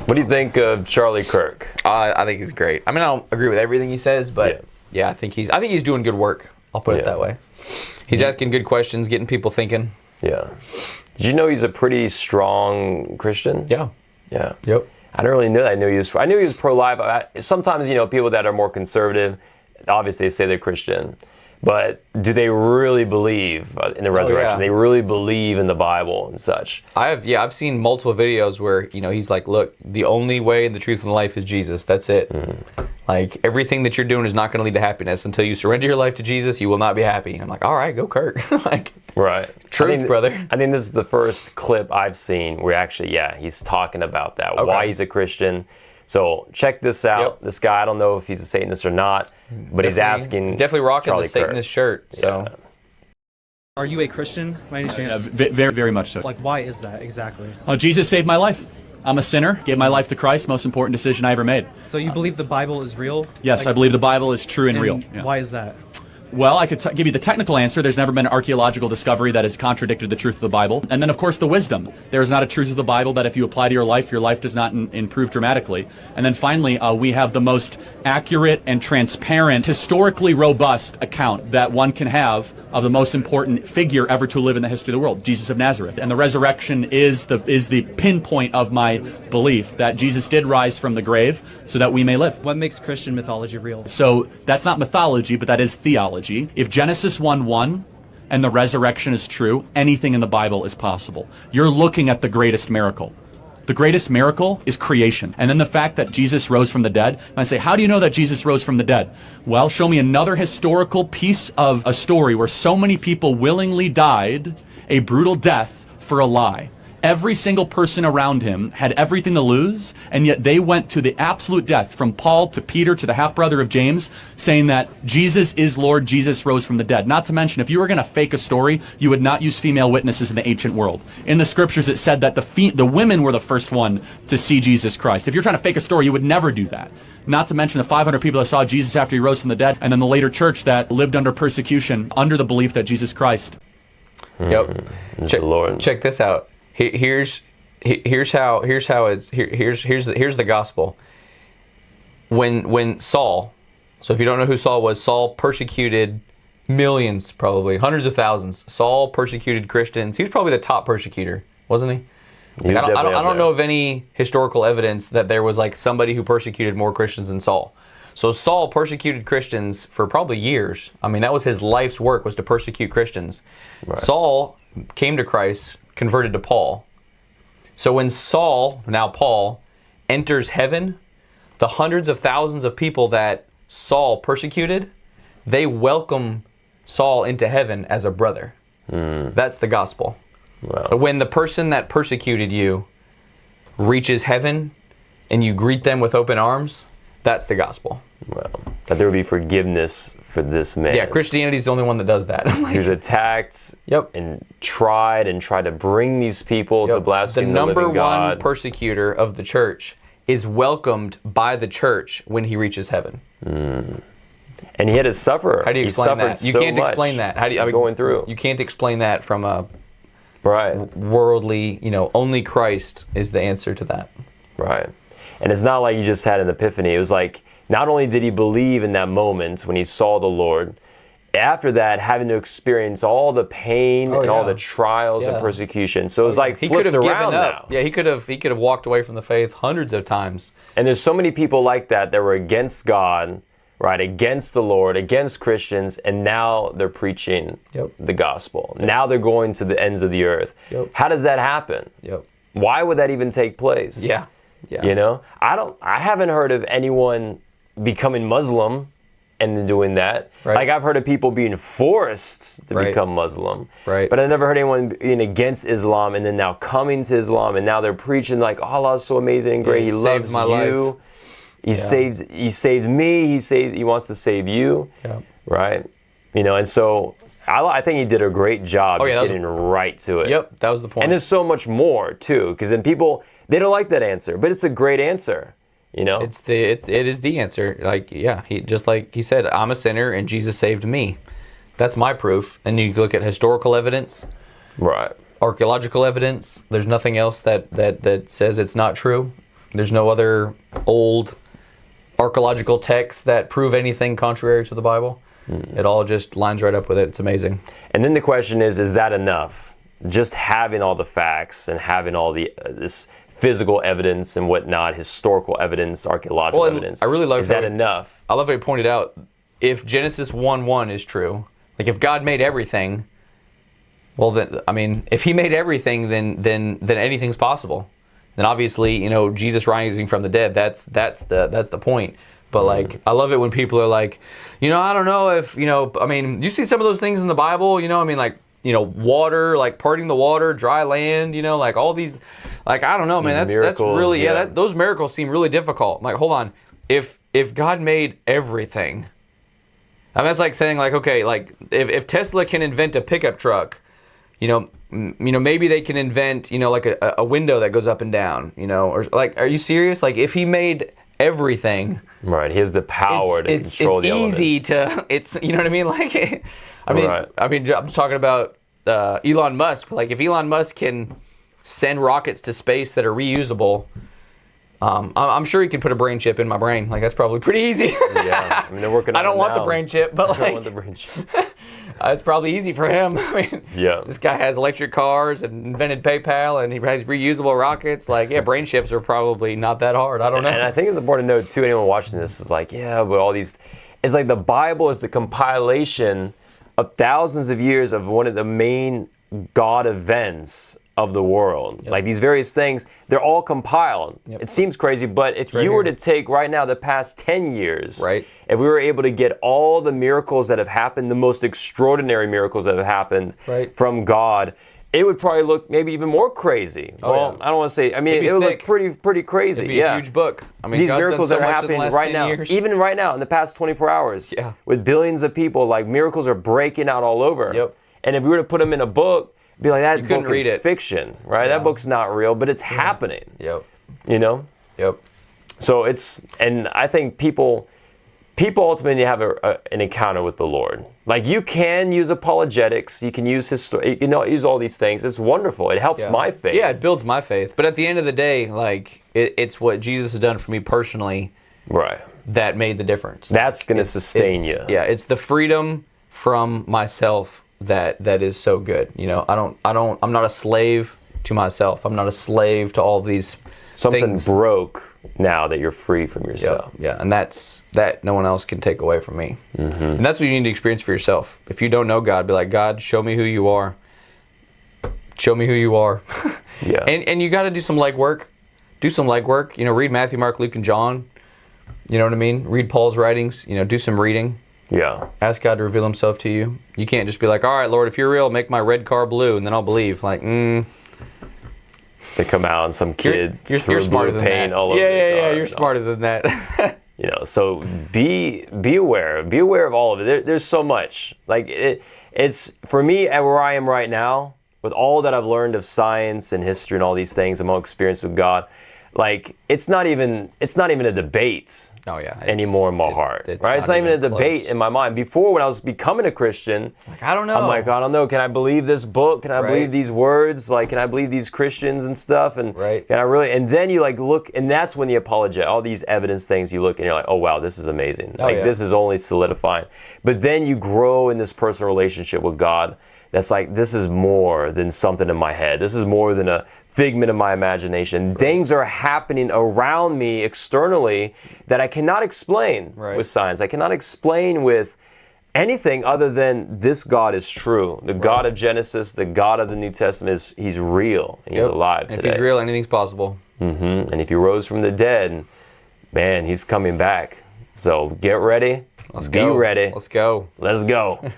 What do you think of Charlie Kirk? I think he's great. I mean, I don't agree with everything he says, but yeah, I think he's doing good work. I'll put it that way. He's asking good questions, getting people thinking. Yeah. Did you know he's a pretty strong Christian? Yeah. Yeah. Yep. I didn't really know that. I knew he was pro-life. Sometimes, people that are more conservative, obviously they say they're Christian. But do they really believe in the resurrection? They really believe in the Bible and such? I've seen multiple videos where, he's like, look, the only way, the truth, and the life is Jesus. That's it. Like, everything that you're doing is not going to lead to happiness. Until you surrender your life to Jesus, you will not be happy. I'm like, all right, go Kirk. Right. Truth, brother. I think this is the first clip I've seen where actually, he's talking about that, why he's a Christian. So check this out. Yep. This guy, I don't know if he's a Satanist or not, but he's asking. He's definitely rocking Charlie the Satanist shirt. So. Yeah. Are you a Christian by any chance? Very, very much so. Like, why is that exactly? Jesus saved my life. I'm a sinner, gave my life to Christ, most important decision I ever made. So you believe the Bible is real? Yes, I believe the Bible is true and real. Yeah. Why is that? Well, I could give you the technical answer. There's never been an archaeological discovery that has contradicted the truth of the Bible. And then, of course, the wisdom. There is not a truth of the Bible that if you apply to your life does not improve dramatically. And then finally, we have the most accurate and transparent, historically robust account that one can have of the most important figure ever to live in the history of the world, Jesus of Nazareth. And the resurrection is the pinpoint of my belief that Jesus did rise from the grave so that we may live. What makes Christian mythology real? So that's not mythology, but that is theology. If Genesis 1:1 and the resurrection is true, anything in the Bible is possible. You're looking at the greatest miracle. The greatest miracle is creation. And then the fact that Jesus rose from the dead. And I say, how do you know that Jesus rose from the dead? Well, show me another historical piece of a story where so many people willingly died a brutal death for a lie. Every single person around him had everything to lose, and yet they went to the absolute death, from Paul to Peter to the half-brother of James, saying that Jesus is Lord, Jesus rose from the dead. Not to mention, if you were going to fake a story, you would not use female witnesses in the ancient world. In the scriptures, it said that the women were the first one to see Jesus Christ. If you're trying to fake a story, you would never do that. Not to mention the 500 people that saw Jesus after he rose from the dead, and then the later church that lived under persecution under the belief that Jesus Christ. Yep. Check this out. Here's the gospel. When Saul, so if you don't know who Saul was, Saul persecuted millions, probably hundreds of thousands. Saul persecuted Christians. He was probably the top persecutor, wasn't he? I don't know of any historical evidence that there was like somebody who persecuted more Christians than Saul. So Saul persecuted Christians for probably years. I mean, that was his life's work, was to persecute Christians. Right. Saul came to Christ, converted to Paul. So when Saul, now Paul, enters heaven, the hundreds of thousands of people that Saul persecuted, they welcome Saul into heaven as a brother. That's the gospel. Wow. But when the person that persecuted you reaches heaven and you greet them with open arms, that's the gospel. Well, that there would be forgiveness for this man. Yeah, Christianity is the only one that does that. He was attacked and tried to bring these people to blaspheme the living God. The number one persecutor of the church is welcomed by the church when he reaches heaven. And he had to suffer. How do you explain that? You can't explain that. How do you going through? You can't explain that from a worldly, only Christ is the answer to that. Right. And it's not like you just had an epiphany. It was like, not only did he believe in that moment when he saw the Lord, after that, having to experience all the pain and all the trials and persecution. So it was like he could have around given up. now. Yeah, he could have walked away from the faith hundreds of times. And there's so many people like that were against God, right, against the Lord, against Christians, and now they're preaching the gospel. Now they're going to the ends of the earth. How does that happen? Why would that even take place? Yeah. I haven't heard of anyone becoming Muslim and then doing that. Right. Like, I've heard of people being forced to become Muslim. Right. But I never heard anyone being against Islam and then now coming to Islam, and now they're preaching like, Allah is so amazing and great. He loves my you. Life. He saved me. He wants to save you. Right. And so I think he did a great job getting right to it. Yep, that was the point. And there's so much more too, because then people, they don't like that answer, but it's a great answer. It is the answer. He said, I'm a sinner and Jesus saved me. That's my proof. And you look at historical evidence, right? Archaeological evidence. There's nothing else that says it's not true. There's no other old archaeological texts that prove anything contrary to the Bible. It all just lines right up with it. It's amazing. And then the question is that enough? Just having all the facts and having all this physical evidence and whatnot, historical evidence, archaeological evidence. I really love is that enough? I love how you pointed out, if Genesis 1:1 is true, like if God made everything, well then, I mean, if he made everything, then anything's possible. Then obviously, you know, Jesus rising from the dead, that's the point. But like, I love it when people are like, you know, I don't know if, you know, I mean, you see some of those things in the Bible, you know, I mean, like, you know, water, like parting the water, dry land, you know, like all these, like, I don't know, man, that's really, those miracles seem really difficult. I'm like, hold on, if God made everything, I mean, that's like saying like, okay, like if Tesla can invent a pickup truck, you know, maybe they can invent, you know, like a window that goes up and down, you know, or like, are you serious? Like if he made everything, right, he has the power to control the elements. It's you know what I mean? Like, I mean, I'm talking about Elon Musk. Like, if Elon Musk can send rockets to space that are reusable, I'm sure he can put a brain chip in my brain. Like, that's probably pretty easy. Yeah, I mean, they're working on it I don't want now. the brain chip, but like, I don't want the brain chip. It's probably easy for him. I mean, yeah, this guy has electric cars and invented PayPal, and he has reusable rockets. Like, yeah, brain chips are probably not that hard. I don't know. And I think it's important to note too, anyone watching this is like, yeah, but all these, it's like the Bible is the compilation of thousands of years of one of the main God events of the world. Yep. Like these various things, they're all compiled. Yep. It seems crazy, but if you were to take right now the past 10 years, if we were able to get all the miracles that have happened, the most extraordinary miracles that have happened from God, it would probably look maybe even more crazy. I don't want to say, I mean, it would look pretty crazy. It'd be a huge book. I mean, these God's miracles done so that are much happening in the last right 10 now, years. even right now in the past 24 hours, with billions of people, like miracles are breaking out all over. Yep. And if we were to put them in a book, be like, that book read is it. That book's not real, but it's happening. Yep. You know? Yep. So and I think people ultimately have an encounter with the Lord. Like, you can use apologetics, you can use use all these things. It's wonderful. It helps my faith. Yeah, it builds my faith. But at the end of the day, like, it's what Jesus has done for me personally. Right. That made the difference. That's going to sustain you. Yeah, it's the freedom from myself that is so good. You know, I'm not a slave to myself. I'm not a slave to all these Something things. broke now that you're free from yourself. Yeah, and that no one else can take away from me. Mm-hmm. And that's what you need to experience for yourself. If you don't know God, be like, God, show me who you are. Show me who you are. Yeah. And you got to do some legwork. Do some legwork. You know, read Matthew, Mark, Luke, and John. You know what I mean? Read Paul's writings. You know, do some reading. Yeah. Ask God to reveal himself to you. You can't just be like, all right, Lord, if you're real, make my red car blue, and then I'll believe. Like, They come out and some kid you're smarter than that. All over yeah, you're smarter than that. You know, so be aware. Be aware of all of it. There's so much. Like, it's for me, at where I am right now, with all that I've learned of science and history and all these things, and my experience with God, like, it's not even a debate anymore in my heart, right? It's not even a debate in my mind. Before, when I was becoming a Christian, like, I don't know. I'm like, I don't know. Can I believe this book? Can I believe these words? Like, can I believe these Christians and stuff? And can I really? And then you like look, and that's when the apologetic, all these evidence things, you look and you're like, oh wow, this is amazing. This is only solidifying. But then you grow in this personal relationship with God. That's like, this is more than something in my head. This is more than a figment of my imagination. Things are happening around me externally that I cannot explain with science. I cannot explain with anything other than this God is true. The God of Genesis, the God of the New Testament, he's real and he's alive today. If he's real, anything's possible. Mm-hmm. And if he rose from the dead, man, he's coming back. So get ready. Be ready. Let's go. Let's go.